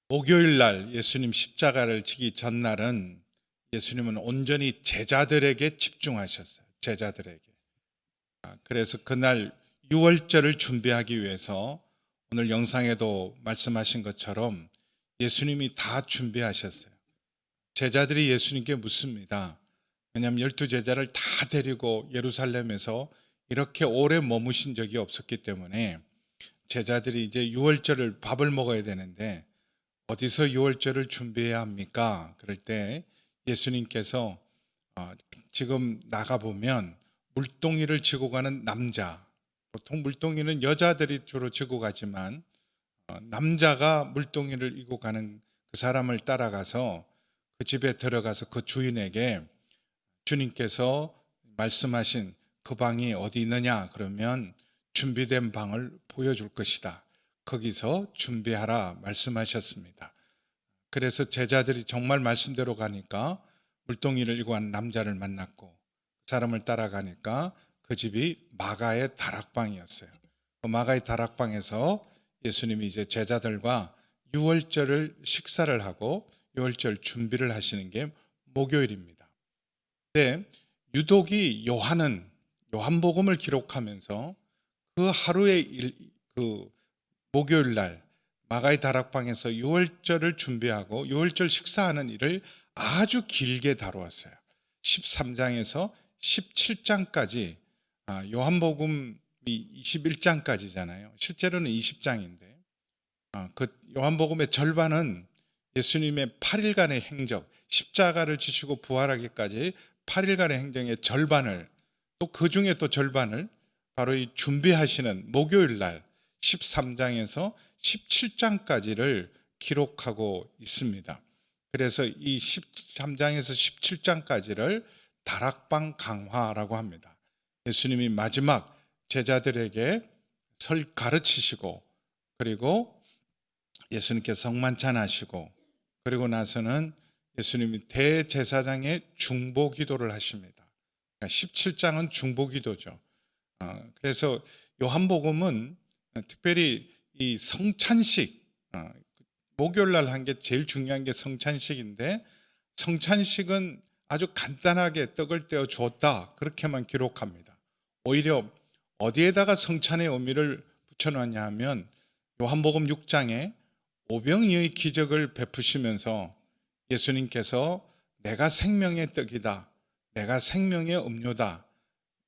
목요일 날 예수님 십자가를 지기 전날은 예수님은 온전히 제자들에게 집중하셨어요. 제자들에게. 그래서 그날 유월절을 준비하기 위해서 오늘 영상에도 말씀하신 것처럼 예수님이 다 준비하셨어요. 제자들이 예수님께 묻습니다. 왜냐하면 12제자를 다 데리고 예루살렘에서 이렇게 오래 머무신 적이 없었기 때문에 제자들이 이제 유월절을 밥을 먹어야 되는데 어디서 유월절을 준비해야 합니까? 그럴 때 예수님께서 지금 나가보면 물동이를 지고 가는 남자, 보통 물동이는 여자들이 주로 지고 가지만 남자가 물동이를 이고 가는 그 사람을 따라가서 그 집에 들어가서 그 주인에게 주님께서 말씀하신 그 방이 어디 있느냐 그러면 준비된 방을 보여줄 것이다. 거기서 준비하라 말씀하셨습니다. 그래서 제자들이 정말 말씀대로 가니까 물동이를 이고 간 남자를 만났고 그 사람을 따라가니까 그 집이 마가의 다락방이었어요. 그 마가의 다락방에서 예수님이 이제 제자들과 유월절을 식사를 하고 유월절 준비를 하시는 게 목요일입니다. 근데 유독이 요한복음을 기록하면서 그 하루의 그 목요일 날 마가의 다락방에서 유월절을 준비하고 유월절 식사하는 일을 아주 길게 다루었어요. 13장에서 17장까지, 요한복음이 21장까지잖아요. 실제로는 20장인데 그 요한복음의 절반은 예수님의 8일간의 행적, 십자가를 지시고 부활하기까지 8일간의 행정의 절반을, 또 그 중에 또 절반을 바로 이 준비하시는 목요일 날 13장에서 17장까지를 기록하고 있습니다. 그래서 이 13장에서 17장까지를 다락방 강화라고 합니다. 예수님이 마지막 제자들에게 가르치시고, 그리고 예수님께서 성만찬 하시고, 그리고 나서는 예수님이 대제사장의 중보 기도를 하십니다. 17장은 중보 기도죠. 그래서 요한복음은 특별히 이 성찬식, 목요일 날 한 게 제일 중요한 게 성찬식인데, 성찬식은 아주 간단하게 떡을 떼어 주었다 그렇게만 기록합니다. 오히려 어디에다가 성찬의 의미를 붙여놨냐 하면 요한복음 6장에 오병이의 기적을 베푸시면서 예수님께서 내가 생명의 떡이다, 내가 생명의 음료다,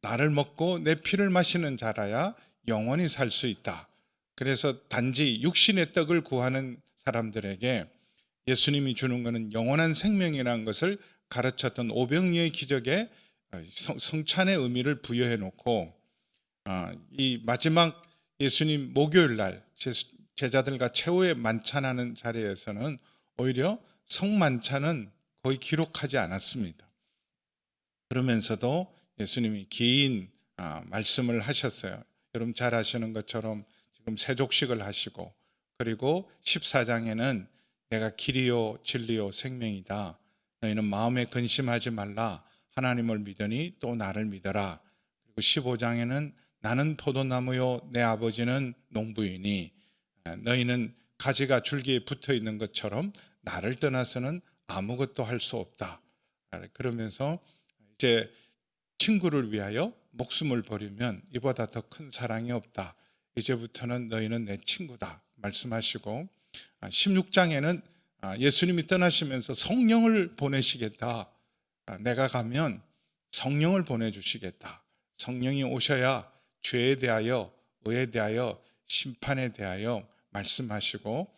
나를 먹고 내 피를 마시는 자라야 영원히 살 수 있다. 그래서 단지 육신의 떡을 구하는 사람들에게 예수님이 주는 것은 영원한 생명이라는 것을 가르쳤던 오병이의 기적에 성찬의 의미를 부여해 놓고, 이 마지막 예수님 목요일 날 제자들과 최후의 만찬하는 자리에서는 오히려 성만찬은 거의 기록하지 않았습니다. 그러면서도 예수님이 긴 말씀을 하셨어요. 여러분 잘 아시는 것처럼 지금 세족식을 하시고, 그리고 14장에는 내가 길이요 진리요 생명이다, 너희는 마음에 근심하지 말라, 하나님을 믿으니 또 나를 믿어라. 그리고 15장에는 나는 포도나무요 내 아버지는 농부이니 너희는 가지가 줄기에 붙어 있는 것처럼 나를 떠나서는 아무것도 할 수 없다. 그러면서 이제 친구를 위하여 목숨을 버리면 이보다 더 큰 사랑이 없다. 이제부터는 너희는 내 친구다 말씀하시고, 16장에는 예수님이 떠나시면서 성령을 보내시겠다. 내가 가면 성령을 보내주시겠다. 성령이 오셔야 죄에 대하여, 의에 대하여, 심판에 대하여 말씀하시고,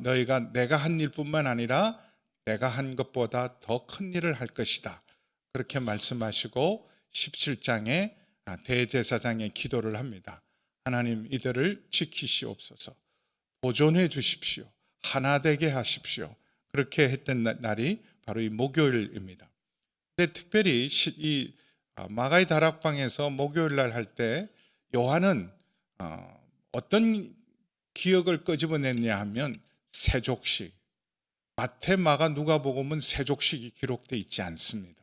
너희가 내가 한 일뿐만 아니라 내가 한 것보다 더 큰 일을 할 것이다. 그렇게 말씀하시고 17장에 대제사장의 기도를 합니다. 하나님 이들을 지키시옵소서, 보존해 주십시오, 하나 되게 하십시오. 그렇게 했던 날이 바로 이 목요일입니다. 근데 특별히 이 마가의 다락방에서 목요일 날 할 때 요한은 어떤 기억을 끄집어냈냐 하면 세족식, 마태, 마가, 누가복음은 세족식이 기록되어 있지 않습니다.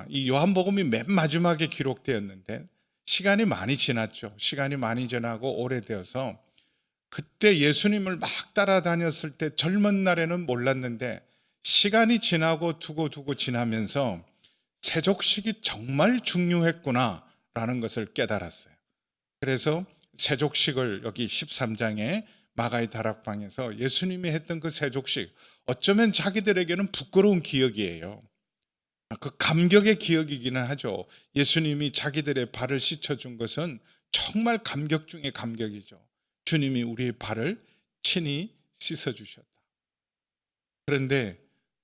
이 요한복음이 맨 마지막에 기록되었는데 시간이 많이 지났죠. 시간이 많이 지나고 오래되어서 그때 예수님을 막 따라다녔을 때 젊은 날에는 몰랐는데 시간이 지나고 두고 지나면서 세족식이 정말 중요했구나라는 것을 깨달았어요. 그래서 세족식을 여기 13장에 마가의 다락방에서 예수님이 했던 그 세족식, 어쩌면 자기들에게는 부끄러운 기억이에요. 그 감격의 기억이기는 하죠. 예수님이 자기들의 발을 씻어준 것은 정말 감격 중의 감격이죠. 주님이 우리의 발을 친히 씻어주셨다. 그런데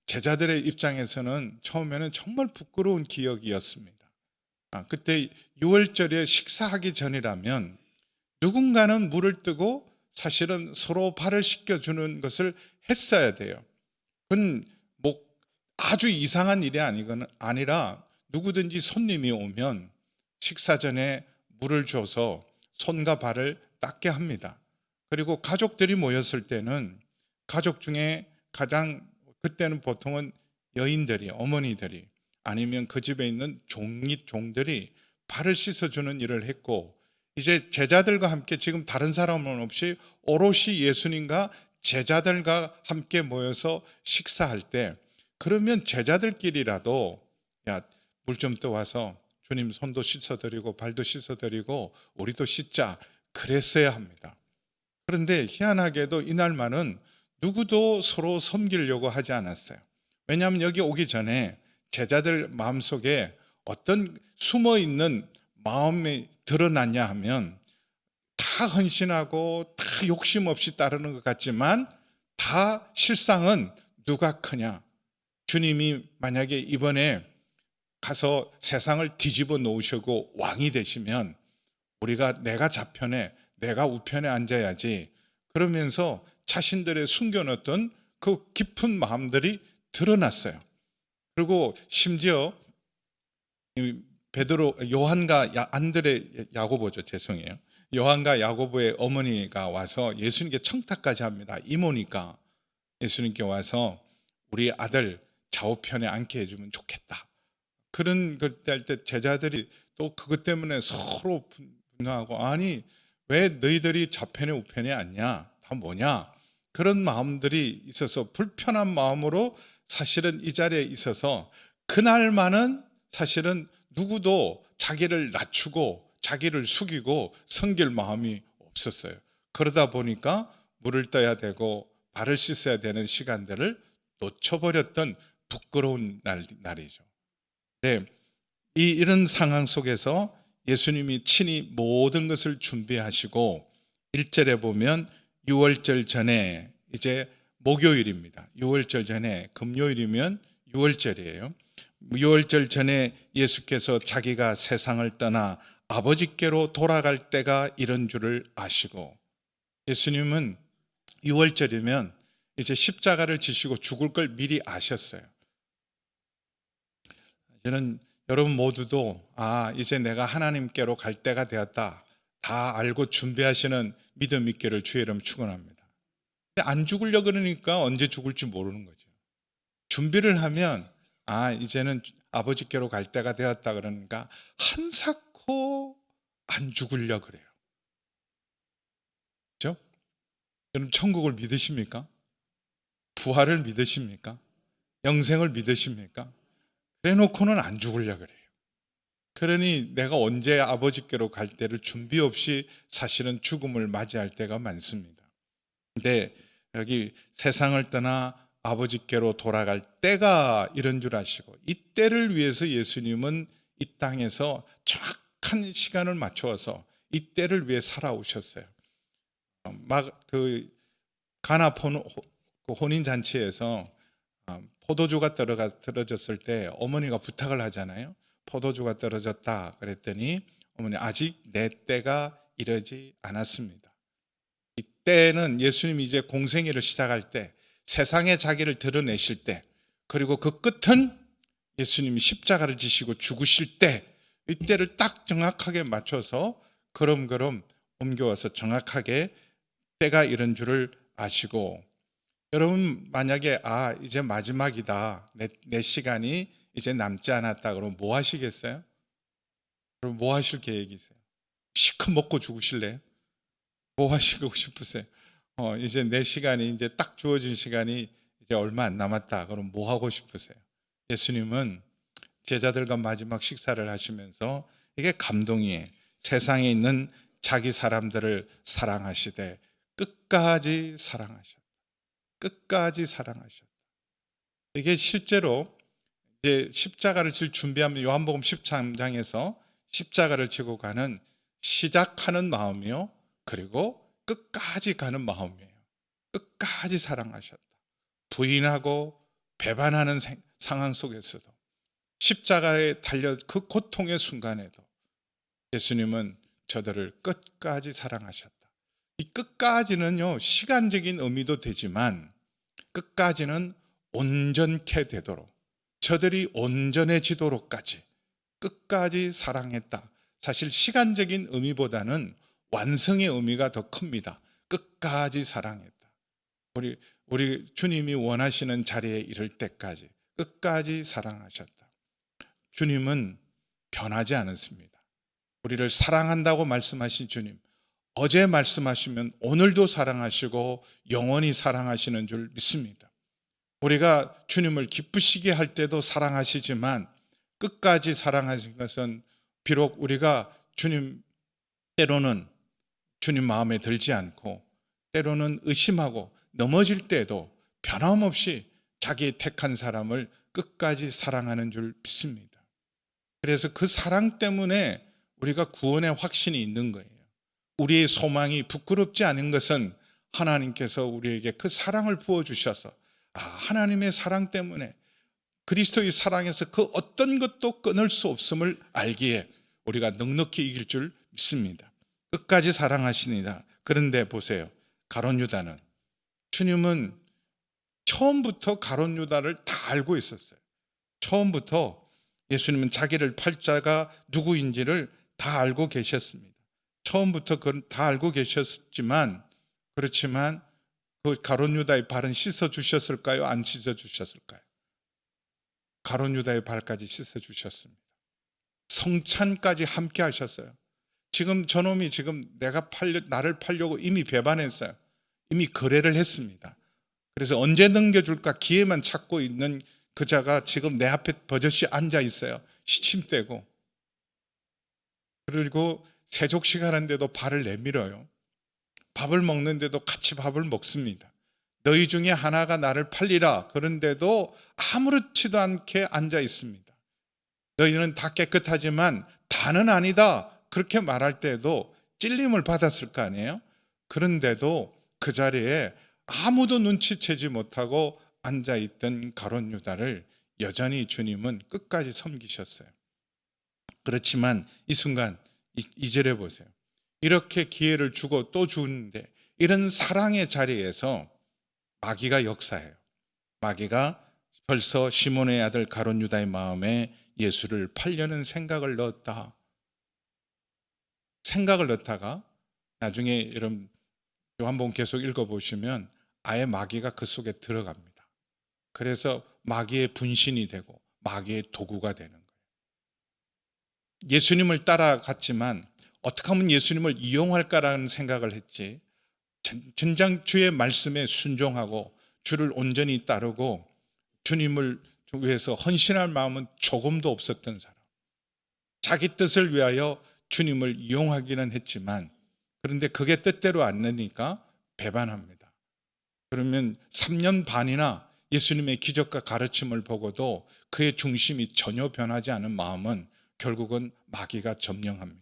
제자들의 입장에서는 처음에는 정말 부끄러운 기억이었습니다. 그때 유월절에 식사하기 전이라면 누군가는 물을 뜨고 사실은 서로 발을 씻겨주는 것을 했어야 돼요. 그건 뭐 아주 이상한 일이 아니라 누구든지 손님이 오면 식사 전에 물을 줘서 손과 발을 닦게 합니다. 그리고 가족들이 모였을 때는 가족 중에 가장, 그때는 보통은 여인들이, 어머니들이 아니면 그 집에 있는 종들이 발을 씻어주는 일을 했고, 이제 제자들과 함께, 지금 다른 사람은 없이 오롯이 예수님과 제자들과 함께 모여서 식사할 때, 그러면 제자들끼리라도 야, 물 좀 떠와서 주님 손도 씻어드리고 발도 씻어드리고 우리도 씻자, 그랬어야 합니다. 그런데 희한하게도 이날만은 누구도 서로 섬기려고 하지 않았어요. 왜냐하면 여기 오기 전에 제자들 마음속에 어떤 숨어있는 마음이 드러났냐 하면, 다 헌신하고 다 욕심 없이 따르는 것 같지만 다 실상은 누가 크냐. 주님이 만약에 이번에 가서 세상을 뒤집어 놓으시고 왕이 되시면 내가 좌편에, 내가 우편에 앉아야지, 그러면서 자신들의 숨겨놨던 그 깊은 마음들이 드러났어요. 그리고 심지어 요한과 안드레, 야고보죠, 죄송해요. 요한과 야고보의 어머니가 와서 예수님께 청탁까지 합니다. 이모니까 예수님께 와서 우리 아들 좌우편에 앉게 해주면 좋겠다. 그런 그때 할 때 제자들이 또 그것 때문에 서로 분노하고, 아니 왜 너희들이 좌편에 우편에 앉냐, 다 뭐냐, 그런 마음들이 있어서 불편한 마음으로 사실은 이 자리에 있어서 그날만은 사실은 누구도 자기를 낮추고 자기를 숙이고 섬길 마음이 없었어요. 그러다 보니까 물을 떠야 되고 발을 씻어야 되는 시간들을 놓쳐버렸던 부끄러운 날이죠. 네, 이런 상황 속에서 예수님이 친히 모든 것을 준비하시고 1절에 보면 유월절 전에, 이제 목요일입니다. 유월절 전에, 금요일이면 유월절이에요. 유월절 전에 예수께서 자기가 세상을 떠나 아버지께로 돌아갈 때가 이런 줄을 아시고, 예수님은 유월절이면 이제 십자가를 지시고 죽을 걸 미리 아셨어요. 저는 여러분 모두도 이제 내가 하나님께로 갈 때가 되었다, 다 알고 준비하시는 믿음 있기를 주의 이름 축원합니다. 근데 안 죽으려고 그러니까 언제 죽을지 모르는 거죠. 준비를 하면 이제는 아버지께로 갈 때가 되었다 그러니까 한사코 안 죽으려고 그래요. 그렇죠? 여러분 천국을 믿으십니까? 부활을 믿으십니까? 영생을 믿으십니까? 그래 놓고는 안 죽으려고 그래요. 그러니 내가 언제 아버지께로 갈 때를 준비 없이 사실은 죽음을 맞이할 때가 많습니다. 근데 여기 세상을 떠나 아버지께로 돌아갈 때가 이런 줄 아시고, 이 때를 위해서 예수님은 이 땅에서 정확한 시간을 맞추어서 이 때를 위해 살아오셨어요. 가나 혼인 잔치에서 포도주가 떨어졌을 때 어머니가 부탁을 하잖아요. 포도주가 떨어졌다 그랬더니 어머니, 아직 내 때가 이르지 않았습니다. 이때는 예수님이 이제 공생애를 시작할 때, 세상에 자기를 드러내실 때, 그리고 그 끝은 예수님이 십자가를 지시고 죽으실 때, 이때를 딱 정확하게 맞춰서 걸음걸음 옮겨와서 정확하게 때가 이런 줄을 아시고, 여러분 만약에 이제 마지막이다, 내 시간이 이제 남지 않았다 그러면 뭐 하시겠어요? 그럼 뭐 하실 계획이세요? 시큼 먹고 죽으실래요? 뭐 하시고 싶으세요? 이제 내 시간이 이제 딱 주어진 시간이 이제 얼마 안 남았다. 그럼 뭐 하고 싶으세요? 예수님은 제자들과 마지막 식사를 하시면서 이게 감동이에요. 세상에 있는 자기 사람들을 사랑하시되 끝까지 사랑하셨다. 끝까지 사랑하셨다. 이게 실제로 이제 십자가를 질 준비하면 요한복음 13장에서 십자가를 지고 가는 시작하는 마음이요. 그리고 끝까지 가는 마음이에요. 끝까지 사랑하셨다. 부인하고 배반하는 상황 속에서도 십자가에 달려 그 고통의 순간에도 예수님은 저들을 끝까지 사랑하셨다. 이 끝까지는요, 시간적인 의미도 되지만 끝까지는 온전케 되도록, 저들이 온전해지도록까지 끝까지 사랑했다. 사실 시간적인 의미보다는 완성의 의미가 더 큽니다. 끝까지 사랑했다. 우리 주님이 원하시는 자리에 이를 때까지 끝까지 사랑하셨다. 주님은 변하지 않았습니다. 우리를 사랑한다고 말씀하신 주님, 어제 말씀하시면 오늘도 사랑하시고 영원히 사랑하시는 줄 믿습니다. 우리가 주님을 기쁘시게 할 때도 사랑하시지만 끝까지 사랑하신 것은 비록 우리가 주님 때로는 주님 마음에 들지 않고 때로는 의심하고 넘어질 때도 변함없이 자기 택한 사람을 끝까지 사랑하는 줄 믿습니다. 그래서 그 사랑 때문에 우리가 구원의 확신이 있는 거예요. 우리의 소망이 부끄럽지 않은 것은 하나님께서 우리에게 그 사랑을 부어주셔서 하나님의 사랑 때문에 그리스도의 사랑에서 그 어떤 것도 끊을 수 없음을 알기에 우리가 넉넉히 이길 줄 믿습니다. 끝까지 사랑하시니다. 그런데 보세요. 가룟 유다는 주님은 처음부터 가룟 유다를 다 알고 있었어요. 처음부터 예수님은 자기를 팔 자가 누구인지를 다 알고 계셨습니다. 처음부터 그건 다 알고 계셨지만 그렇지만 그 가룟 유다의 발은 씻어 주셨을까요? 안 씻어 주셨을까요? 가룟 유다의 발까지 씻어 주셨습니다. 성찬까지 함께 하셨어요. 지금 저놈이 지금 나를 팔려고 이미 배반했어요. 이미 거래를 했습니다. 그래서 언제 넘겨줄까 기회만 찾고 있는 그자가 지금 내 앞에 버젓이 앉아 있어요. 시침대고. 그리고 세족식 하는데도 발을 내밀어요. 밥을 먹는데도 같이 밥을 먹습니다. 너희 중에 하나가 나를 팔리라. 그런데도 아무렇지도 않게 앉아 있습니다. 너희는 다 깨끗하지만 다는 아니다. 그렇게 말할 때도 찔림을 받았을 거 아니에요? 그런데도 그 자리에 아무도 눈치채지 못하고 앉아있던 가룟 유다를 여전히 주님은 끝까지 섬기셨어요. 그렇지만 이 순간 2절에 보세요. 이렇게 기회를 주고 또 주는데 이런 사랑의 자리에서 마귀가 역사해요. 마귀가 벌써 시몬의 아들 가룟 유다의 마음에 예수를 팔려는 생각을 넣다가 나중에 여러분 요한복음 계속 읽어보시면 아예 마귀가 그 속에 들어갑니다. 그래서 마귀의 분신이 되고 마귀의 도구가 되는 거예요. 예수님을 따라갔지만 어떻게 하면 예수님을 이용할까라는 생각을 했지 전장 주의 말씀에 순종하고 주를 온전히 따르고 주님을 위해서 헌신할 마음은 조금도 없었던 사람. 자기 뜻을 위하여 주님을 이용하기는 했지만 그런데 그게 뜻대로 안 되니까 배반합니다. 그러면 3년 반이나 예수님의 기적과 가르침을 보고도 그의 중심이 전혀 변하지 않은 마음은 결국은 마귀가 점령합니다.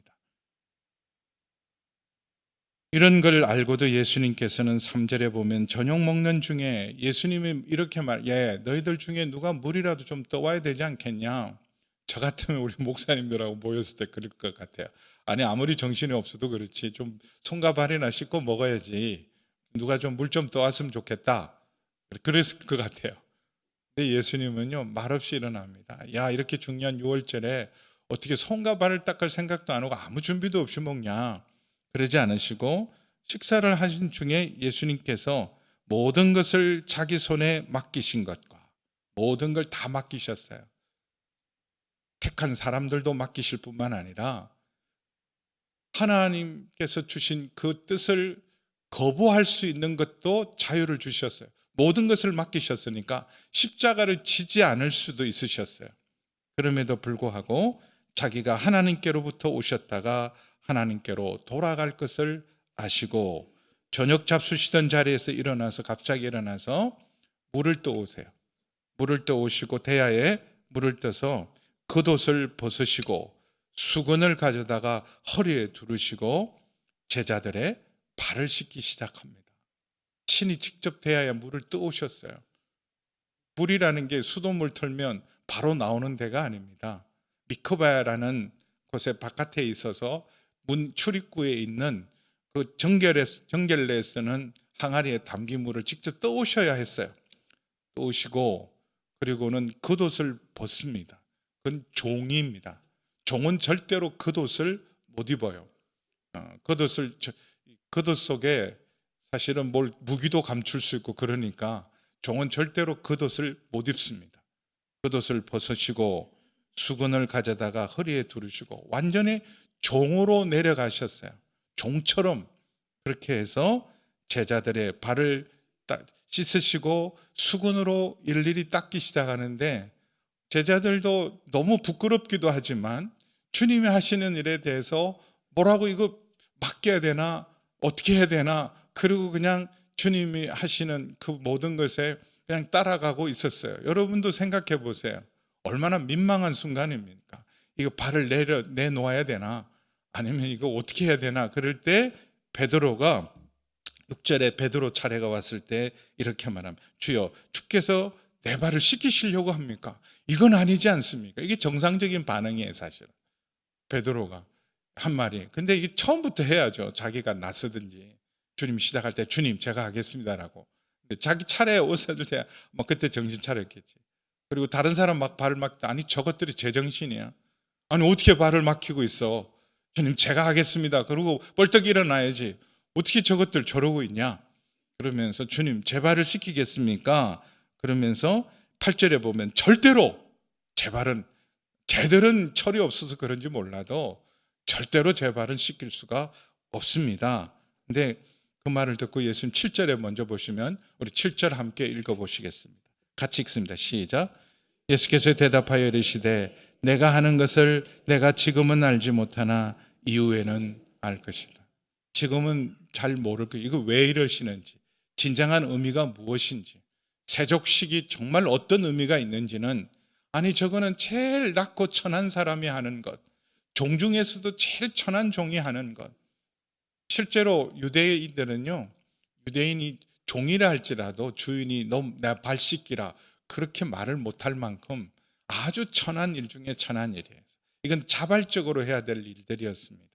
이런 걸 알고도 예수님께서는 3절에 보면 저녁 먹는 중에 예수님이 이렇게 너희들 중에 누가 물이라도 좀 떠와야 되지 않겠냐? 저 같으면 우리 목사님들하고 모였을 때 그럴 것 같아요. 아니 아무리 정신이 없어도 그렇지 좀 손과 발이나 씻고 먹어야지. 누가 좀 물 좀 떠왔으면 좋겠다. 그랬을 것 같아요. 근데 예수님은요 말없이 일어납니다. 이렇게 중요한 6월절에 어떻게 손과 발을 닦을 생각도 안 하고 아무 준비도 없이 먹냐? 그러지 않으시고 식사를 하신 중에 예수님께서 모든 것을 자기 손에 맡기신 것과 모든 걸 다 맡기셨어요. 택한 사람들도 맡기실 뿐만 아니라 하나님께서 주신 그 뜻을 거부할 수 있는 것도 자유를 주셨어요. 모든 것을 맡기셨으니까 십자가를 지지 않을 수도 있으셨어요. 그럼에도 불구하고 자기가 하나님께로부터 오셨다가 하나님께로 돌아갈 것을 아시고 저녁 잡수시던 자리에서 일어나서 갑자기 일어나서 물을 떠오세요. 물을 떠오시고 대야에 물을 떠서 겉옷을 벗으시고 수건을 가져다가 허리에 두르시고 제자들의 발을 씻기 시작합니다. 신이 직접 대야에 물을 떠오셨어요. 물이라는 게 수돗물 털면 바로 나오는 데가 아닙니다. 미코바야라는 곳에 바깥에 있어서 문 출입구에 있는 그 정결례에 쓰는 항아리에 담긴 물을 직접 떠오셔야 했어요. 떠오시고 그리고는 겉옷을 벗습니다. 그건 종이입니다. 종은 절대로 겉옷을 못 입어요. 겉옷 속에 사실은 뭘 무기도 감출 수 있고 그러니까 종은 절대로 겉옷을 못 입습니다. 겉옷을 벗으시고 수건을 가져다가 허리에 두르시고 완전히 종으로 내려가셨어요. 종처럼 그렇게 해서 제자들의 발을 씻으시고 수건으로 일일이 닦기 시작하는데 제자들도 너무 부끄럽기도 하지만 주님이 하시는 일에 대해서 뭐라고 이거 맡겨야 되나 어떻게 해야 되나 그리고 그냥 주님이 하시는 그 모든 것에 그냥 따라가고 있었어요. 여러분도 생각해 보세요. 얼마나 민망한 순간입니까? 이거 발을 내놓아야 되나 아니면 이거 어떻게 해야 되나 그럴 때 베드로가 6절에 베드로 차례가 왔을 때 이렇게 말합니다. 주여 주께서 내 발을 씻기시려고 합니까? 이건 아니지 않습니까? 이게 정상적인 반응이에요 사실은. 베드로가 한 말이. 근데 이게 처음부터 해야죠. 자기가 나서든지 주님 시작할 때 주님 제가 하겠습니다라고. 자기 차례에 옷을 때 뭐 그때 정신 차렸겠지. 그리고 다른 사람 막 발을 아니 저것들이 제정신이야. 아니 어떻게 발을 막히고 있어? 주님 제가 하겠습니다. 그리고 벌떡 일어나야지. 어떻게 저것들 저러고 있냐? 그러면서 주님 제 발을 씻기겠습니까? 그러면서 8절에 보면 절대로 제 발은 쟤들은 철이 없어서 그런지 몰라도 절대로 제 발은 씻길 수가 없습니다. 근데 그 말을 듣고 예수님 7절에 먼저 보시면 우리 7절 함께 읽어보시겠습니다. 같이 읽습니다. 시작. 예수께서 대답하여 이르시되 내가 하는 것을 내가 지금은 알지 못하나 이후에는 알 것이다. 지금은 잘 모를 거예요. 이거 왜 이러시는지 진정한 의미가 무엇인지 세족식이 정말 어떤 의미가 있는지는 아니 저거는 제일 낮고 천한 사람이 하는 것 종 중에서도 제일 천한 종이 하는 것 실제로 유대인들은요 유대인이 종이라 할지라도 주인이 너 내 발 씻기라 그렇게 말을 못할 만큼 아주 천한 일 중에 천한 일이에요. 이건 자발적으로 해야 될 일들이었습니다.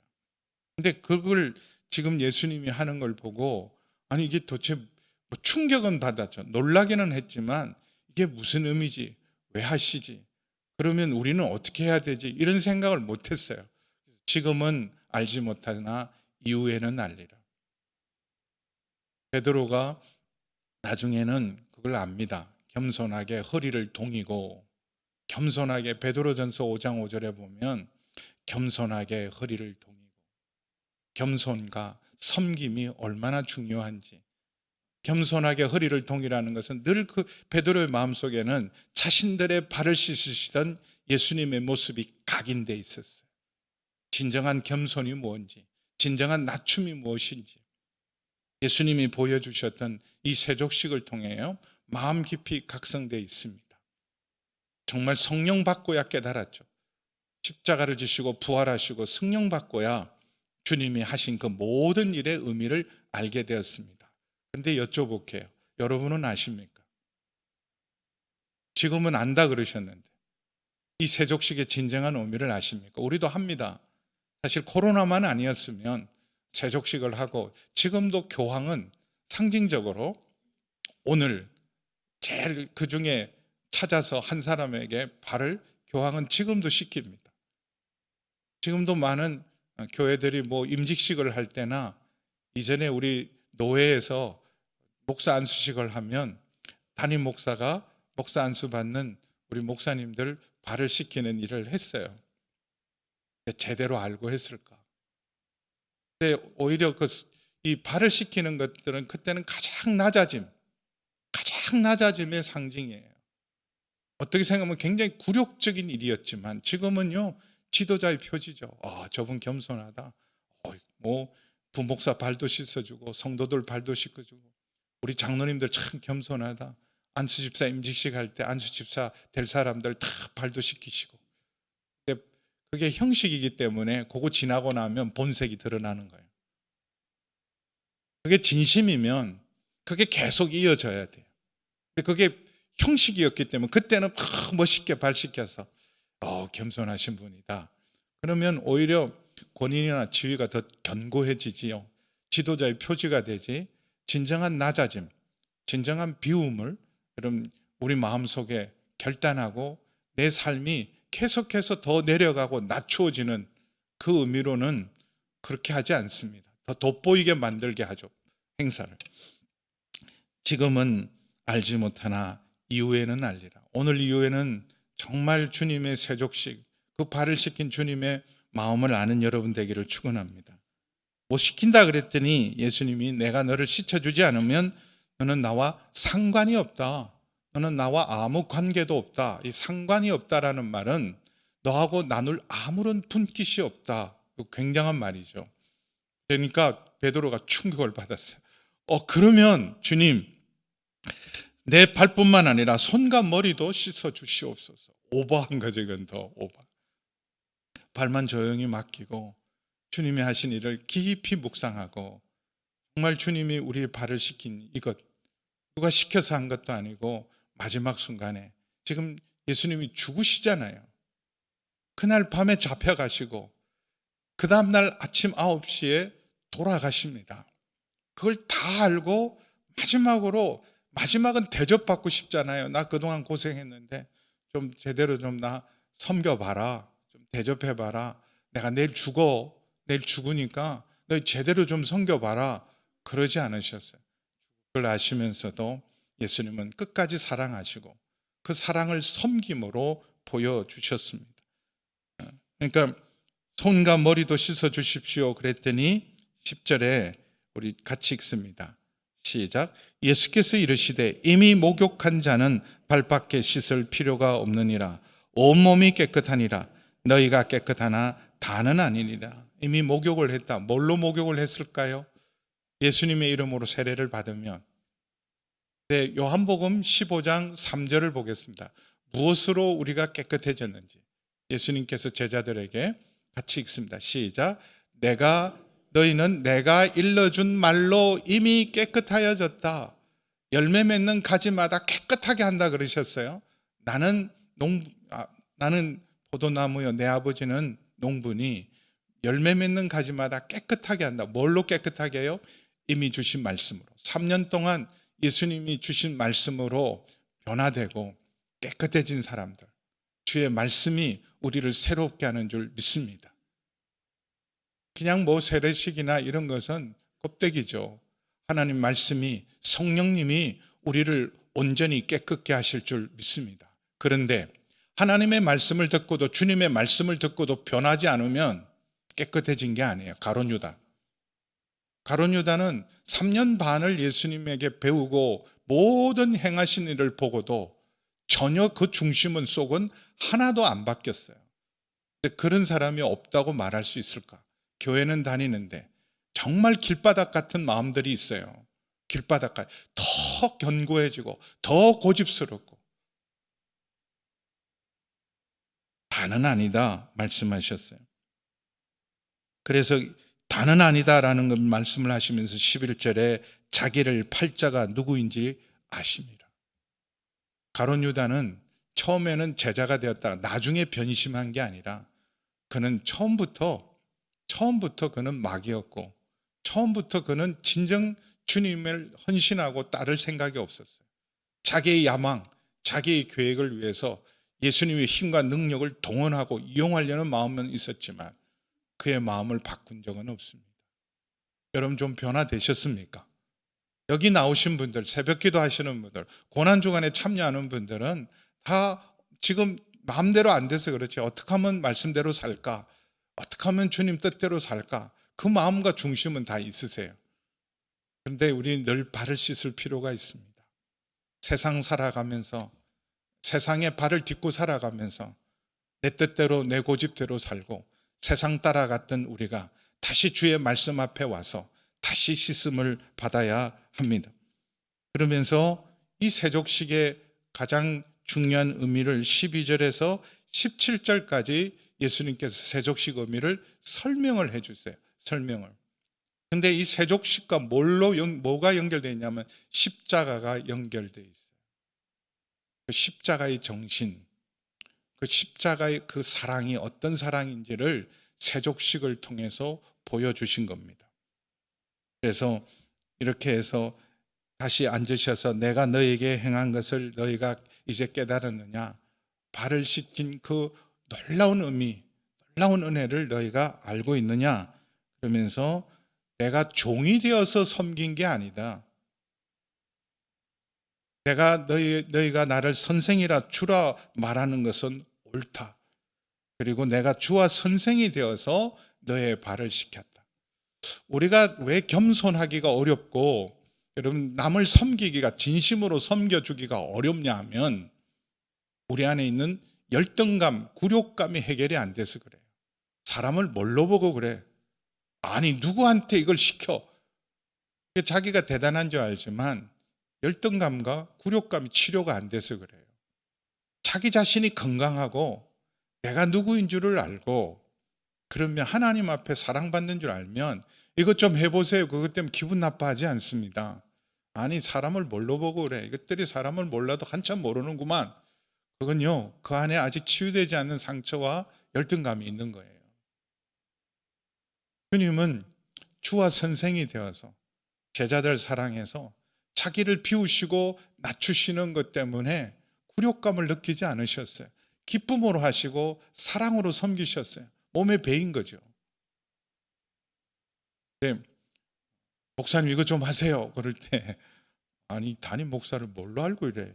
근데 그걸 지금 예수님이 하는 걸 보고 아니 이게 도대체 뭐 충격은 받았죠. 놀라기는 했지만 이게 무슨 의미지? 왜 하시지? 그러면 우리는 어떻게 해야 되지? 이런 생각을 못했어요. 지금은 알지 못하나 이후에는 알리라. 베드로가 나중에는 그걸 압니다. 겸손하게 허리를 동이고 겸손하게 베드로전서 5장 5절에 보면 겸손하게 허리를 동이고 겸손과 섬김이 얼마나 중요한지 겸손하게 허리를 동이라는 것은 늘 그 베드로의 마음속에는 자신들의 발을 씻으시던 예수님의 모습이 각인돼 있었어요. 진정한 겸손이 뭔지 진정한 낮춤이 무엇인지 예수님이 보여주셨던 이 세족식을 통해요 마음 깊이 각성되어 있습니다. 정말 성령 받고야 깨달았죠. 십자가를 지시고 부활하시고 성령 받고야 주님이 하신 그 모든 일의 의미를 알게 되었습니다. 그런데 여쭤볼게요. 여러분은 아십니까? 지금은 안다 그러셨는데 이 세족식의 진정한 의미를 아십니까? 우리도 합니다. 사실 코로나만 아니었으면 세족식을 하고 지금도 교황은 상징적으로 오늘 제일 그중에 찾아서 한 사람에게 발을 교황은 지금도 시킵니다. 지금도 많은 교회들이 뭐 임직식을 할 때나 이전에 우리 노회에서 목사 안수식을 하면 담임 목사가 목사 안수 받는 우리 목사님들 발을 씻기는 일을 했어요. 제대로 알고 했을까? 근데 오히려 이 발을 씻기는 것들은 그때는 가장 낮아짐의 상징이에요. 어떻게 생각하면 굉장히 굴욕적인 일이었지만 지금은요 지도자의 표지죠. 저분 겸손하다. 뭐 부목사 발도 씻어주고 성도들 발도 씻어주고 우리 장로님들 참 겸손하다. 안수집사 임직식 할 때 안수집사 될 사람들 다 발도 씻기시고. 근데 그게 형식이기 때문에 그거 지나고 나면 본색이 드러나는 거예요. 그게 진심이면 그게 계속 이어져야 돼요. 근데 그게 형식이었기 때문에 그때는 막 멋있게 발 씻겨서 겸손하신 분이다. 그러면 오히려 권위나 지위가 더 견고해지지요. 지도자의 표지가 되지. 진정한 낮아짐, 진정한 비움을 여러분 우리 마음속에 결단하고 내 삶이 계속해서 더 내려가고 낮추어지는 그 의미로는 그렇게 하지 않습니다. 더 돋보이게 만들게 하죠. 행사를. 지금은 알지 못하나 이후에는 알리라. 오늘 이후에는 정말 주님의 세족식, 그 발을 씻긴 주님의 마음을 아는 여러분 되기를 축원합니다. 뭐 시킨다 그랬더니 예수님이 내가 너를 씻어주지 않으면 너는 나와 상관이 없다. 너는 나와 아무 관계도 없다. 이 상관이 없다라는 말은 너하고 나눌 아무런 분깃이 없다. 굉장한 말이죠. 그러니까 베드로가 충격을 받았어요. 그러면 주님 내 발뿐만 아니라 손과 머리도 씻어 주시옵소서. 오버한 거죠. 이건 더 오버. 발만 조용히 맡기고 주님이 하신 일을 깊이 묵상하고 정말 주님이 우리의 발을 씻긴 이것 누가 시켜서 한 것도 아니고 마지막 순간에 지금 예수님이 죽으시잖아요. 그날 밤에 잡혀가시고 그 다음날 아침 9시에 돌아가십니다. 그걸 다 알고 마지막은 대접받고 싶잖아요. 나 그동안 고생했는데 좀 제대로 좀 나 섬겨봐라. 좀 대접해봐라. 내가 내일 죽으니까 너 제대로 좀 섬겨봐라. 그러지 않으셨어요. 그걸 아시면서도 예수님은 끝까지 사랑하시고 그 사랑을 섬김으로 보여주셨습니다. 그러니까 손과 머리도 씻어주십시오 그랬더니 10절에 우리 같이 읽습니다. 시작. 예수께서 이르시되 이미 목욕한 자는 발밖에 씻을 필요가 없느니라. 온몸이 깨끗하니라. 너희가 깨끗하나 다는 아니니라. 이미 목욕을 했다. 뭘로 목욕을 했을까요? 예수님의 이름으로 세례를 받으면. 네, 요한복음 15장 3절을 보겠습니다. 무엇으로 우리가 깨끗해졌는지 예수님께서 제자들에게 같이 읽습니다. 시작. 너희는 내가 일러준 말로 이미 깨끗하여졌다. 열매 맺는 가지마다 깨끗하게 한다 그러셨어요. 나는 포도나무요. 내 아버지는 농부니 열매 맺는 가지마다 깨끗하게 한다. 뭘로 깨끗하게 해요? 이미 주신 말씀으로. 3년 동안 예수님이 주신 말씀으로 변화되고 깨끗해진 사람들. 주의 말씀이 우리를 새롭게 하는 줄 믿습니다. 그냥 뭐 세례식이나 이런 것은 껍데기죠. 하나님 말씀이 성령님이 우리를 온전히 깨끗게 하실 줄 믿습니다. 그런데 하나님의 말씀을 듣고도 주님의 말씀을 듣고도 변하지 않으면 깨끗해진 게 아니에요. 가룟 유다는 3년 반을 예수님에게 배우고 모든 행하신 일을 보고도 전혀 그 중심은 속은 하나도 안 바뀌었어요. 근데 그런 사람이 없다고 말할 수 있을까? 교회는 다니는데 정말 길바닥 같은 마음들이 있어요. 길바닥까지 더 견고해지고 더 고집스럽고 다는 아니다 말씀하셨어요. 그래서 다는 아니다라는 걸 말씀을 하시면서 11절에 자기를 팔자가 누구인지 아십니다. 가룟 유다는 처음에는 제자가 되었다가 나중에 변심한 게 아니라 그는 처음부터 그는 막이었고 처음부터 그는 진정 주님을 헌신하고 따를 생각이 없었어요. 자기의 야망, 자기의 계획을 위해서 예수님의 힘과 능력을 동원하고 이용하려는 마음은 있었지만 그의 마음을 바꾼 적은 없습니다. 여러분 좀 변화되셨습니까? 여기 나오신 분들, 새벽기도 하시는 분들, 고난주간에 참여하는 분들은 다 지금 마음대로 안 돼서 그렇지 어떻게 하면 말씀대로 살까? 어떻게 하면 주님 뜻대로 살까? 그 마음과 중심은 다 있으세요. 그런데 우리 늘 발을 씻을 필요가 있습니다. 세상 살아가면서, 세상에 발을 딛고 살아가면서 내 뜻대로 내 고집대로 살고 세상 따라갔던 우리가 다시 주의 말씀 앞에 와서 다시 씻음을 받아야 합니다. 그러면서 이 세족식의 가장 중요한 의미를 12절에서 17절까지 예수님께서 세족식 의미를 설명을 해주세요. 설명을. 근데 이 세족식과 뭐가 연결되어 있냐면 십자가가 연결되어 있어요. 그 십자가의 정신, 그 십자가의 그 사랑이 어떤 사랑인지를 세족식을 통해서 보여주신 겁니다. 그래서 이렇게 해서 다시 앉으셔서 내가 너에게 행한 것을 너희가 이제 깨달았느냐, 발을 씻긴 그 놀라운 의미, 놀라운 은혜를 너희가 알고 있느냐, 그러면서 내가 종이 되어서 섬긴 게 아니다. 내가 너희가 나를 선생이라 주라 말하는 것은 옳다. 그리고 내가 주와 선생이 되어서 너의 발을 씻겼다. 우리가 왜 겸손하기가 어렵고 여러분 남을 섬기기가 진심으로 섬겨주기가 어렵냐 하면 우리 안에 있는 열등감, 굴욕감이 해결이 안 돼서 그래요. 사람을 뭘로 보고 그래? 아니 누구한테 이걸 시켜? 자기가 대단한 줄 알지만 열등감과 굴욕감이 치료가 안 돼서 그래요. 자기 자신이 건강하고 내가 누구인 줄을 알고 그러면 하나님 앞에 사랑받는 줄 알면 이것 좀 해보세요. 그것 때문에 기분 나빠하지 않습니다. 아니 사람을 뭘로 보고 그래? 이것들이 사람을 몰라도 한참 모르는구만. 그건요 그 안에 아직 치유되지 않는 상처와 열등감이 있는 거예요. 주님은 주와 선생이 되어서 제자들 사랑해서 자기를 비우시고 낮추시는 것 때문에 굴욕감을 느끼지 않으셨어요. 기쁨으로 하시고 사랑으로 섬기셨어요. 몸에 배인 거죠. 네, 목사님 이거 좀 하세요. 그럴 때 아니 담임 목사를 뭘로 알고 이래.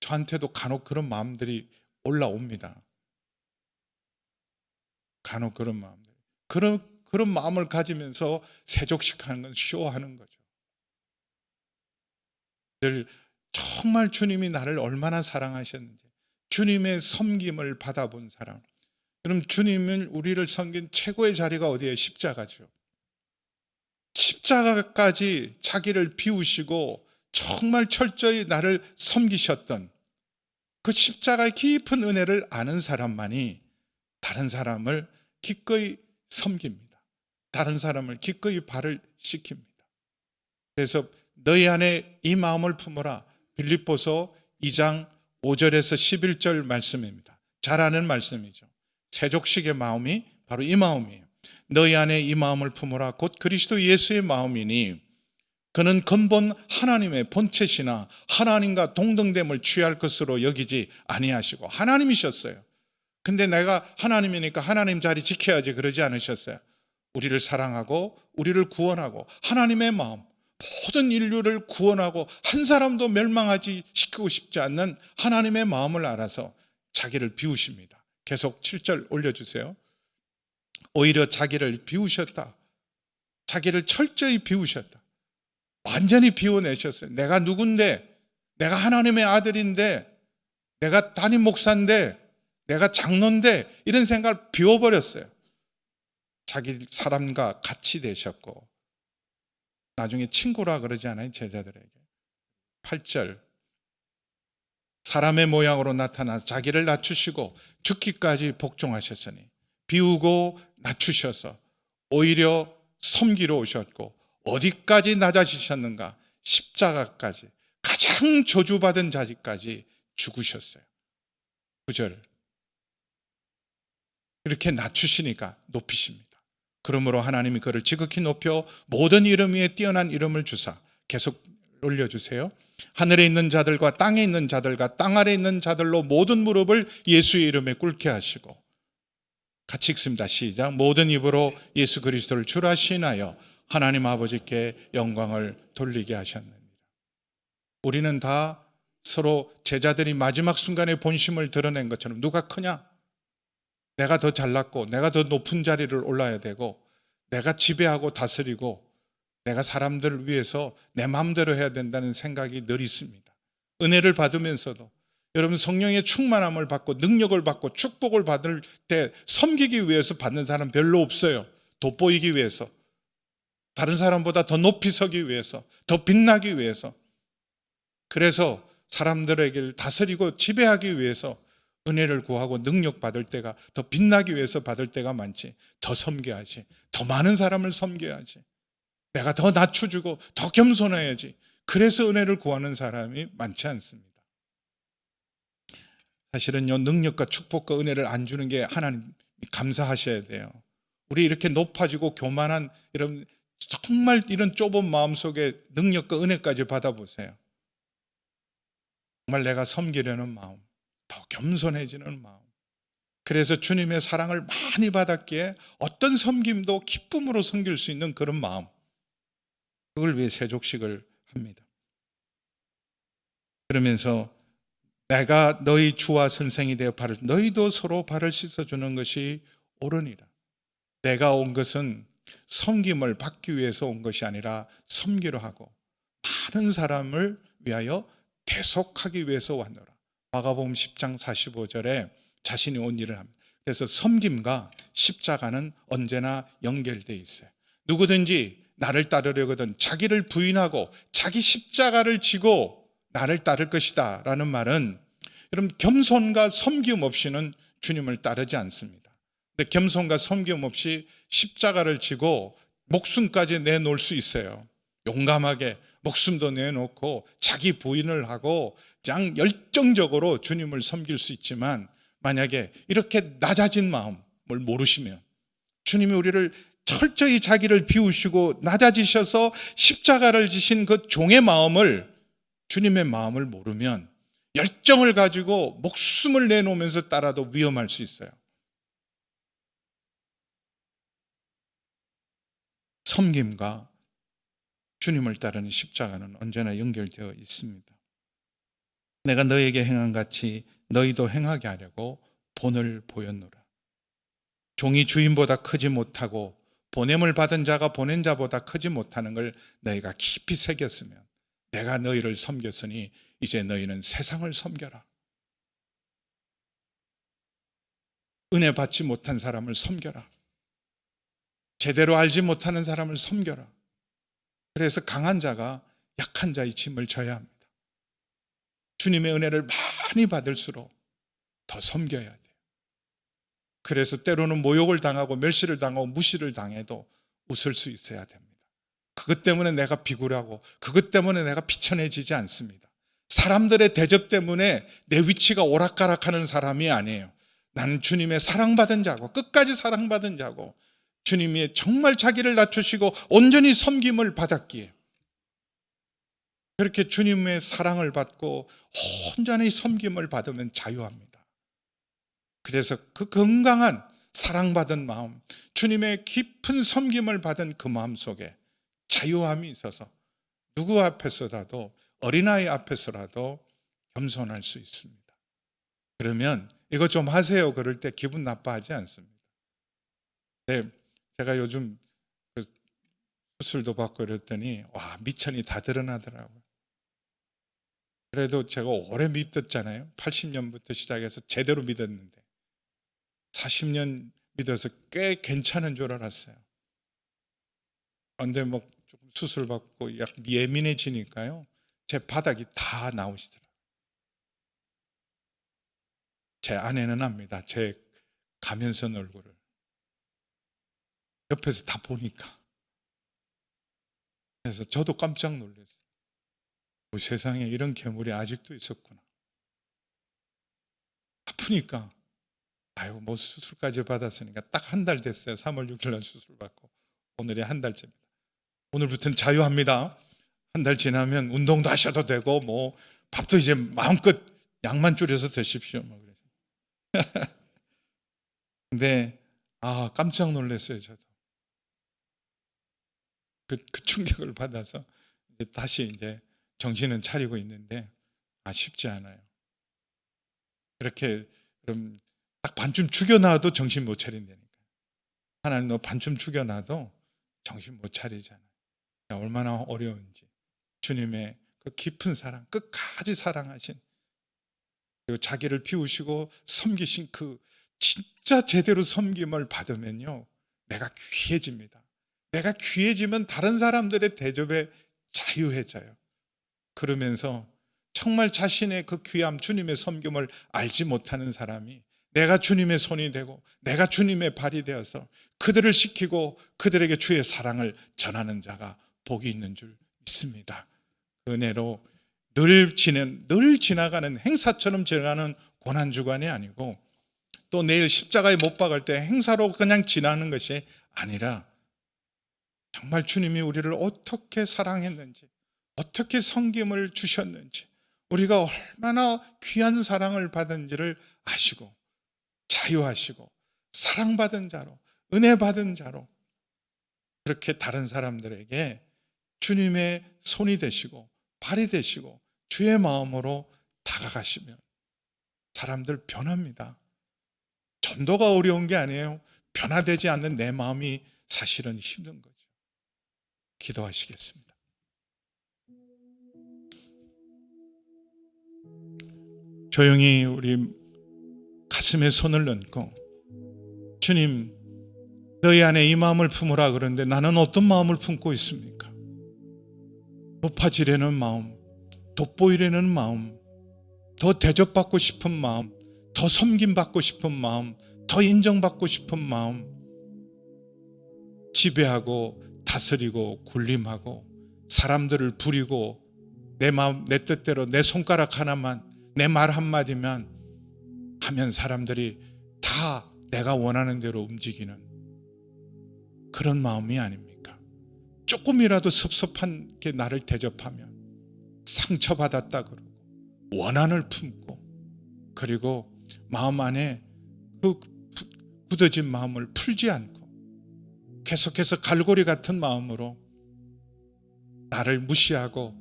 저한테도 간혹 그런 마음들이 올라옵니다. 간혹 그런 마음들. 그런 마음을 가지면서 세족식하는 건 쇼하는 거죠. 늘 정말 주님이 나를 얼마나 사랑하셨는지 주님의 섬김을 받아본 사람. 그럼 주님은 우리를 섬긴 최고의 자리가 어디에? 십자가죠. 십자가까지 자기를 비우시고 정말 철저히 나를 섬기셨던 그 십자가의 깊은 은혜를 아는 사람만이 다른 사람을 기꺼이 섬깁니다. 다른 사람을 기꺼이 발을 씻깁니다. 그래서 너희 안에 이 마음을 품어라. 빌립보서 2장 5절에서 11절 말씀입니다. 잘 아는 말씀이죠. 세족식의 마음이 바로 이 마음이에요. 너희 안에 이 마음을 품어라. 곧 그리스도 예수의 마음이니 그는 근본 하나님의 본체시나 하나님과 동등됨을 취할 것으로 여기지 아니하시고 하나님이셨어요. 근데 내가 하나님이니까 하나님 자리 지켜야지 그러지 않으셨어요. 우리를 사랑하고 우리를 구원하고 하나님의 마음, 모든 인류를 구원하고 한 사람도 멸망하지 시키고 싶지 않는 하나님의 마음을 알아서 자기를 비우십니다. 계속 7절 올려주세요. 오히려 자기를 비우셨다. 자기를 철저히 비우셨다. 완전히 비워내셨어요. 내가 누군데, 내가 하나님의 아들인데, 내가 담임 목사인데, 내가 장로인데 이런 생각을 비워버렸어요. 자기 사람과 같이 되셨고 나중에 친구라 그러지 않아요? 제자들에게. 8절 사람의 모양으로 나타나 자기를 낮추시고 죽기까지 복종하셨으니 비우고 낮추셔서 오히려 섬기러 오셨고 어디까지 낮아지셨는가? 십자가까지 가장 저주받은 자리까지 죽으셨어요. 9절 이렇게 낮추시니까 높이십니다. 그러므로 하나님이 그를 지극히 높여 모든 이름 위에 뛰어난 이름을 주사 계속 올려주세요. 하늘에 있는 자들과 땅에 있는 자들과 땅 아래 있는 자들로 모든 무릎을 예수의 이름에 꿇게 하시고 같이 읽습니다. 시작. 모든 입으로 예수 그리스도를 주라 시인하여 하나님 아버지께 영광을 돌리게 하셨느니라. 우리는 다 서로 제자들이 마지막 순간에 본심을 드러낸 것처럼 누가 크냐? 내가 더 잘났고 내가 더 높은 자리를 올라야 되고 내가 지배하고 다스리고 내가 사람들을 위해서 내 마음대로 해야 된다는 생각이 늘 있습니다. 은혜를 받으면서도 여러분 성령의 충만함을 받고 능력을 받고 축복을 받을 때 섬기기 위해서 받는 사람 별로 없어요. 돋보이기 위해서, 다른 사람보다 더 높이 서기 위해서, 더 빛나기 위해서, 그래서 사람들에게 다스리고 지배하기 위해서 은혜를 구하고 능력 받을 때가, 더 빛나기 위해서 받을 때가 많지. 더 섬겨야지, 더 많은 사람을 섬겨야지, 내가 더 낮춰주고 더 겸손해야지. 그래서 은혜를 구하는 사람이 많지 않습니다. 사실은요, 능력과 축복과 은혜를 안 주는 게 하나님 감사하셔야 돼요. 우리 이렇게 높아지고 교만한 이런 정말 이런 좁은 마음 속에 능력과 은혜까지 받아보세요. 정말 내가 섬기려는 마음, 더 겸손해지는 마음. 그래서 주님의 사랑을 많이 받았기에 어떤 섬김도 기쁨으로 섬길 수 있는 그런 마음, 그걸 위해 세족식을 합니다. 그러면서 내가 너희 주와 선생이 되어 너희도 서로 발을 씻어주는 것이 옳으니라. 내가 온 것은 섬김을 받기 위해서 온 것이 아니라 섬기려 하고 많은 사람을 위하여 대속하기 위해서 왔노라. 마가복음 10장 45절에 자신이 온 일을 합니다. 그래서 섬김과 십자가는 언제나 연결되어 있어요. 누구든지 나를 따르려거든 자기를 부인하고 자기 십자가를 지고 나를 따를 것이다 라는 말은, 여러분, 겸손과 섬김 없이는 주님을 따르지 않습니다. 근데 겸손과 섬김 없이 십자가를 지고 목숨까지 내놓을 수 있어요. 용감하게 목숨도 내놓고 자기 부인을 하고 그냥 열정적으로 주님을 섬길 수 있지만, 만약에 이렇게 낮아진 마음을 모르시면, 주님이 우리를 철저히 자기를 비우시고 낮아지셔서 십자가를 지신 그 종의 마음을, 주님의 마음을 모르면 열정을 가지고 목숨을 내놓으면서 따라도 위험할 수 있어요. 섬김과 주님을 따르는 십자가는 언제나 연결되어 있습니다. 내가 너에게 행한 같이 너희도 행하게 하려고 본을 보였노라. 종이 주인보다 크지 못하고 보냄을 받은 자가 보낸 자보다 크지 못하는 걸 너희가 깊이 새겼으면, 내가 너희를 섬겼으니 이제 너희는 세상을 섬겨라. 은혜 받지 못한 사람을 섬겨라. 제대로 알지 못하는 사람을 섬겨라. 그래서 강한 자가 약한 자의 짐을 져야 합니다. 주님의 은혜를 많이 받을수록 더 섬겨야 돼요. 그래서 때로는 모욕을 당하고 멸시를 당하고 무시를 당해도 웃을 수 있어야 됩니다. 그것 때문에 내가 비굴하고 그것 때문에 내가 비천해지지 않습니다. 사람들의 대접 때문에 내 위치가 오락가락하는 사람이 아니에요. 나는 주님의 사랑받은 자고 끝까지 사랑받은 자고 주님이 정말 자기를 낮추시고 온전히 섬김을 받았기에, 그렇게 주님의 사랑을 받고 온전히 섬김을 받으면 자유합니다. 그래서 그 건강한 사랑받은 마음, 주님의 깊은 섬김을 받은 그 마음 속에 자유함이 있어서 누구 앞에서라도, 어린아이 앞에서라도 겸손할 수 있습니다. 그러면 이거 좀 하세요 그럴 때 기분 나빠하지 않습니다. 네, 제가 요즘 수술도 받고 이랬더니 와, 미천이 다 드러나더라고요. 그래도 제가 오래 믿었잖아요. 80년부터 시작해서 제대로 믿었는데 40년 믿어서 꽤 괜찮은 줄 알았어요. 그런데 뭐 조금 수술 받고 약 예민해지니까요, 제 바닥이 다 나오시더라고요. 제 아내는 압니다. 제 가면선 얼굴을 옆에서 다 보니까. 그래서 저도 깜짝 놀랐어요. 세상에 이런 괴물이 아직도 있었구나. 아프니까 아유, 뭐 수술까지 받았으니까 딱 한 달 됐어요. 3월 6일 날 수술 받고 오늘이 한 달째입니다. 오늘부터는 자유합니다. 한 달 지나면 운동도 하셔도 되고 뭐 밥도 이제 마음껏 양만 줄여서 드십시오. 뭐 그래서. 근데 깜짝 놀랐어요. 저도 그 충격을 받아서 다시 이제 정신은 차리고 있는데 쉽지 않아요. 그렇게 그럼 딱 반쯤 죽여놔도 정신 못 차린다니까. 하나님 너 반쯤 죽여놔도 정신 못 차리잖아. 얼마나 어려운지. 주님의 그 깊은 사랑, 끝까지 사랑하신, 그리고 자기를 비우시고 섬기신 그 진짜 제대로 섬김을 받으면요, 내가 귀해집니다. 내가 귀해지면 다른 사람들의 대접에 자유해져요. 그러면서 정말 자신의 그 귀함, 주님의 섬김을 알지 못하는 사람이 내가 주님의 손이 되고 내가 주님의 발이 되어서 그들을 시키고 그들에게 주의 사랑을 전하는 자가 복이 있는 줄 믿습니다. 그 은혜로 늘 지나가는 행사처럼 지나가는 고난주간이 아니고, 또 내일 십자가에 못 박을 때 행사로 그냥 지나는 것이 아니라 정말 주님이 우리를 어떻게 사랑했는지, 어떻게 섬김을 주셨는지, 우리가 얼마나 귀한 사랑을 받은지를 아시고 자유하시고 사랑받은 자로, 은혜 받은 자로 그렇게 다른 사람들에게 주님의 손이 되시고 발이 되시고 주의 마음으로 다가가시면 사람들 변합니다. 전도가 어려운 게 아니에요. 변화되지 않는 내 마음이 사실은 힘든 거죠. 기도하시겠습니다. 조용히 우리 가슴에 손을 얹고, 주님, 너희 안에 이 마음을 품으라 그러는데 나는 어떤 마음을 품고 있습니까? 높아지려는 마음, 돋보이려는 마음, 더 대접받고 싶은 마음, 더 섬김받고 싶은 마음, 더 인정받고 싶은 마음, 지배하고 다스리고 군림하고 사람들을 부리고 내 마음, 내 뜻대로 내 손가락 하나만, 내 말 한마디만 하면 사람들이 다 내가 원하는 대로 움직이는 그런 마음이 아닙니까? 조금이라도 섭섭한 게 나를 대접하면 상처받았다 그러고 원한을 품고, 그리고 마음 안에 그 굳어진 마음을 풀지 않고 계속해서 갈고리 같은 마음으로 나를 무시하고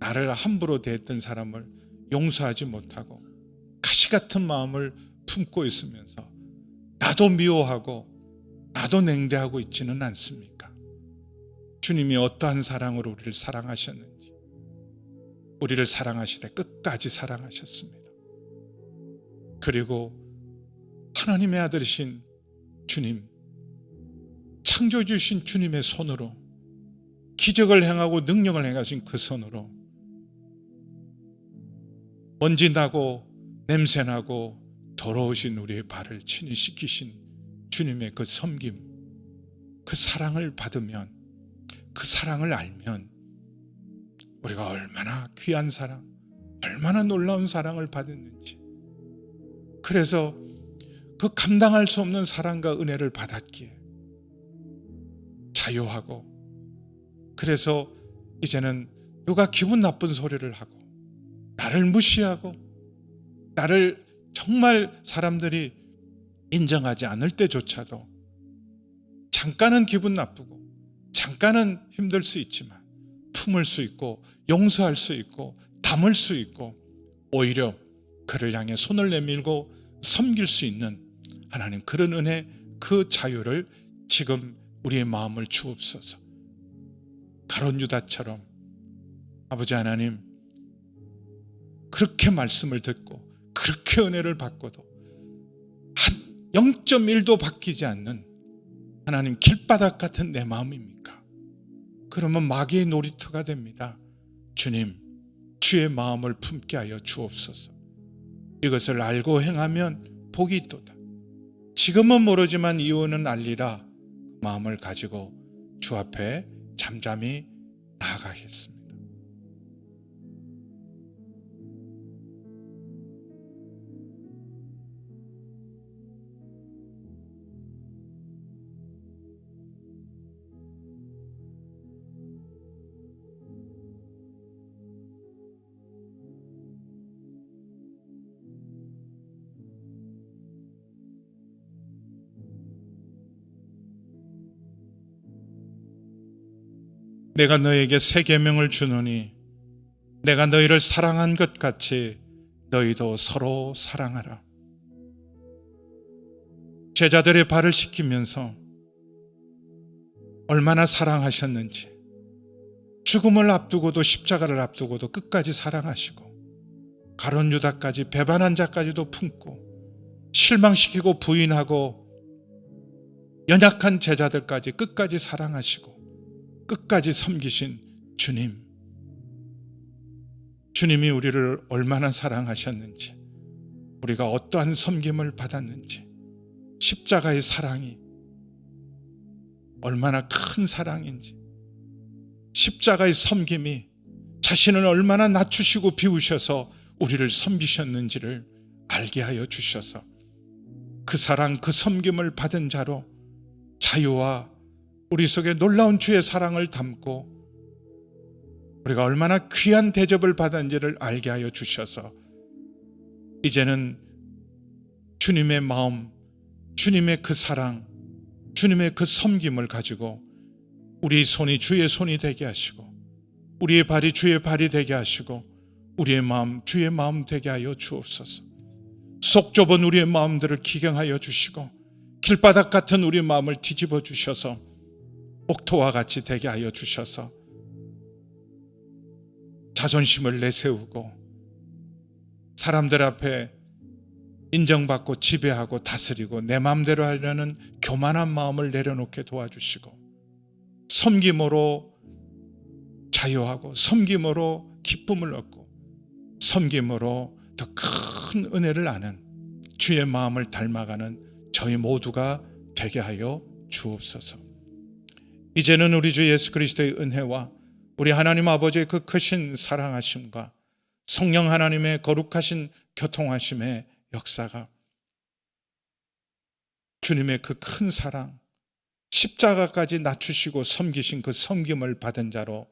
나를 함부로 대했던 사람을 용서하지 못하고 가시 같은 마음을 품고 있으면서 나도 미워하고 나도 냉대하고 있지는 않습니까? 주님이 어떠한 사랑으로 우리를 사랑하셨는지, 우리를 사랑하시되 끝까지 사랑하셨습니다. 그리고 하나님의 아들이신 주님, 창조주신 주님의 손으로, 기적을 행하고 능력을 행하신 그 손으로 먼지 나고 냄새 나고 더러우신 우리의 발을 친히 씻기신 주님의 그 섬김, 그 사랑을 받으면, 그 사랑을 알면 우리가 얼마나 귀한 사랑, 얼마나 놀라운 사랑을 받았는지, 그래서 그 감당할 수 없는 사랑과 은혜를 받았기에 자유하고, 그래서 이제는 누가 기분 나쁜 소리를 하고 나를 무시하고 나를 정말 사람들이 인정하지 않을 때조차도 잠깐은 기분 나쁘고 잠깐은 힘들 수 있지만 품을 수 있고 용서할 수 있고 담을 수 있고 오히려 그를 향해 손을 내밀고 섬길 수 있는 하나님, 그런 은혜, 그 자유를 지금 우리의 마음을 주옵소서. 가룟 유다처럼 아버지 하나님, 그렇게 말씀을 듣고 그렇게 은혜를 받고도 한 0.1도 바뀌지 않는 하나님, 길바닥 같은 내 마음입니까? 그러면 마귀의 놀이터가 됩니다. 주님, 주의 마음을 품게 하여 주옵소서. 이것을 알고 행하면 복이 있도다. 지금은 모르지만 이후는 알리라. 마음을 가지고 주 앞에 잠잠히 나아가겠습니다. 내가 너에게 새 계명을 주노니 내가 너희를 사랑한 것 같이 너희도 서로 사랑하라. 제자들의 발을 씻기면서 얼마나 사랑하셨는지, 죽음을 앞두고도 십자가를 앞두고도 끝까지 사랑하시고 가룟 유다까지 배반한 자까지도 품고 실망시키고 부인하고 연약한 제자들까지 끝까지 사랑하시고 끝까지 섬기신 주님, 주님이 우리를 얼마나 사랑하셨는지, 우리가 어떠한 섬김을 받았는지, 십자가의 사랑이 얼마나 큰 사랑인지, 십자가의 섬김이 자신을 얼마나 낮추시고 비우셔서 우리를 섬기셨는지를 알게 하여 주셔서 그 사랑, 그 섬김을 받은 자로 자유와 우리 속에 놀라운 주의 사랑을 담고 우리가 얼마나 귀한 대접을 받았는지를 알게 하여 주셔서 이제는 주님의 마음, 주님의 그 사랑, 주님의 그 섬김을 가지고 우리 손이 주의 손이 되게 하시고 우리의 발이 주의 발이 되게 하시고 우리의 마음 주의 마음 되게 하여 주옵소서. 속 좁은 우리의 마음들을 기경하여 주시고 길바닥 같은 우리의 마음을 뒤집어 주셔서 옥토와 같이 되게 하여 주셔서 자존심을 내세우고 사람들 앞에 인정받고 지배하고 다스리고 내 마음대로 하려는 교만한 마음을 내려놓게 도와주시고 섬김으로 자유하고 섬김으로 기쁨을 얻고 섬김으로 더 큰 은혜를 아는 주의 마음을 닮아가는 저희 모두가 되게 하여 주옵소서. 이제는 우리 주 예수 그리스도의 은혜와 우리 하나님 아버지의 그 크신 사랑하심과 성령 하나님의 거룩하신 교통하심의 역사가 주님의 그 큰 사랑, 십자가까지 낮추시고 섬기신 그 섬김을 받은 자로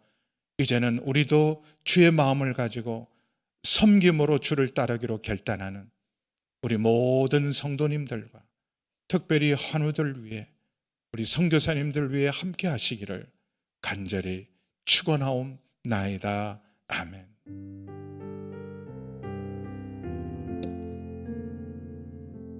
이제는 우리도 주의 마음을 가지고 섬김으로 주를 따르기로 결단하는 우리 모든 성도님들과 특별히 환우들 위해 우리 선교사님들 위해 함께 하시기를 간절히 축원하옵나이다. 아멘.